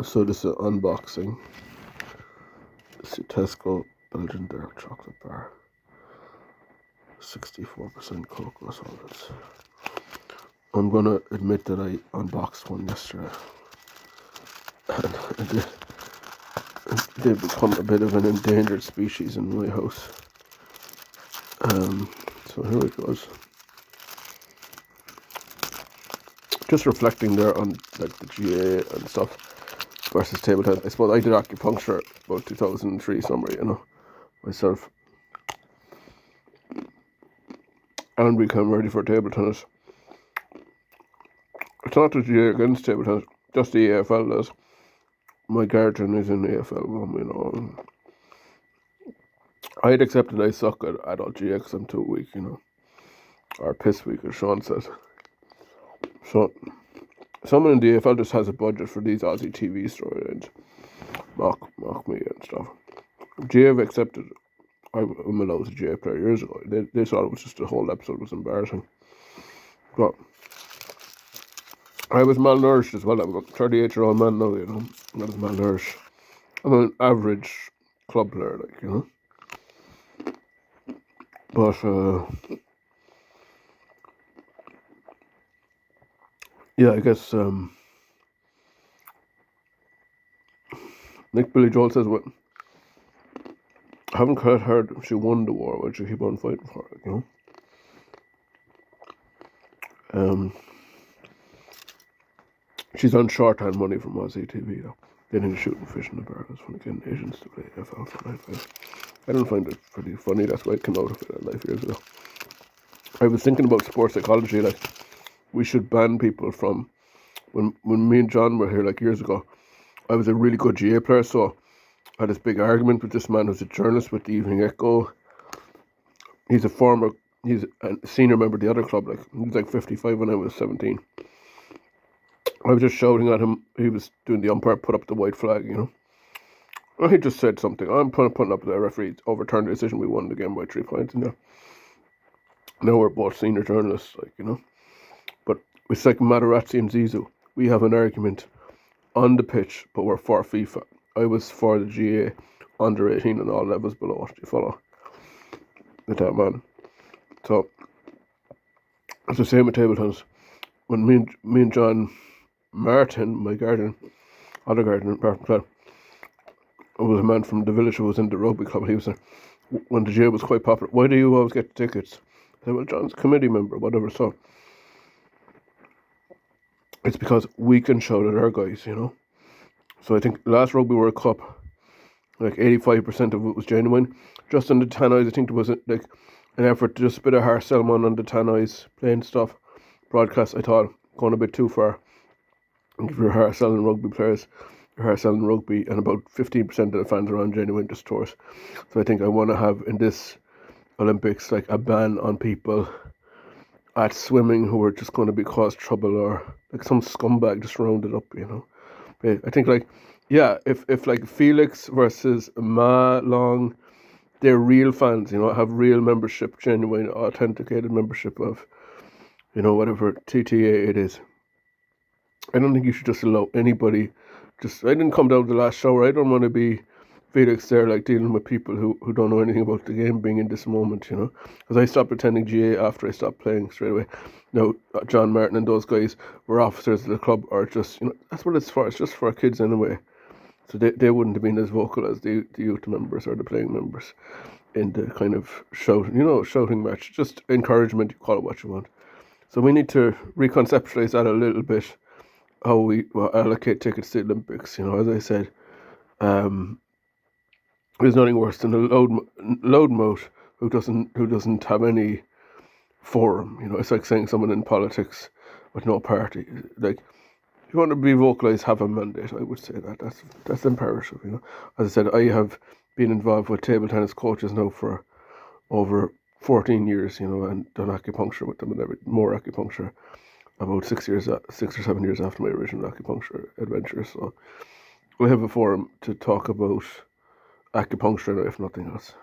So this is an unboxing. It's a Tesco Belgian dark chocolate bar. 64% cocoa solids. I'm gonna admit that I unboxed one yesterday. And they've become a bit of an endangered species in my house. So here it goes. Just reflecting there on like the GA and stuff versus table tennis. I suppose I did acupuncture about 2003 summer, myself. And became ready for table tennis. It's not the GA against table tennis, just the AFL does. My guardian is in the AFL, I'd accepted I suck at adult GA because I'm too weak, or piss weak, as Sean says. So, someone in the AFL just has a budget for these Aussie TV storylines. Mock me and stuff. GA have accepted. I'm a lousy GA player years ago. They thought it was just the whole episode was embarrassing. But I was malnourished as well. I'm a 38-year-old man now, I was malnourished. I'm an average club player, But, yeah, I guess, Nick Billy Joel says, what? I haven't quite heard she won the war, why'd she keep on fighting for it, She's on shorthand money from Aussie TV, though. They didn't shoot and fish in the bar. That's when getting Asians to play FL for life. I don't find it pretty funny. That's why it came out of it life years ago. I was thinking about sports psychology, like we should ban people from when me and John were here like years ago. I was a really good GA player, so I had this big argument with this man who's a journalist with the Evening Echo. He's a senior member of the other club. Like he was like 55 when I was 17. I was just shouting at him. He was doing the umpire put up the white flag, Well, he just said something. I'm putting up the referee overturned the decision. We won the game by 3 points. Now we're both senior journalists, But it's like Materazzi and Zizou. We have an argument on the pitch, but we're for FIFA. I was for the GA under 18 and all levels below. Do you follow? With that man. So it's the same with table tennis. When me and John Martin, my guardian, other guardian, was a man from the village who was in the rugby club. He was there when the GA was quite popular. Why do you always get the tickets? I said, well, John's a committee member, whatever. So it's because we can shout at our guys, So I think last Rugby World Cup, like 85% of it was genuine. Just on the Tannoys, I think there was like an effort to just spit a harsh salmon on the Tannoys playing stuff. Broadcast, I thought, going a bit too far. And if you're hard selling rugby players, you're hard selling rugby, and about 15% of the fans are on genuine distorts. So I think I want to have in this Olympics like a ban on people at swimming who are just going to cause trouble, or like some scumbag just rounded up, I think if like Felix versus Ma Long, they're real fans, have real membership, genuine, authenticated membership of, whatever TTA it is. I don't think you should just allow anybody. I didn't come down to the last shower. I don't want to be Felix there, like dealing with people who don't know anything about the game being in this moment, Because I stopped attending GA after I stopped playing straight away. John Martin and those guys were officers of the club, or just, that's what it's for. It's just for our kids anyway. So they wouldn't have been as vocal as the youth members or the playing members in the kind of shouting match. Just encouragement, you call it what you want. So we need to reconceptualize that a little bit, how we allocate tickets to the Olympics. As I said, there's nothing worse than a load moat who doesn't have any forum. It's like saying someone in politics with no party. Like, if you want to be vocalized, have a mandate. I would say that's imperative. As I said, I have been involved with table tennis coaches now for over 14 years. And done acupuncture with them and more acupuncture. About 6 or 7 years after my original acupuncture adventure. So we have a forum to talk about acupuncture now, if nothing else.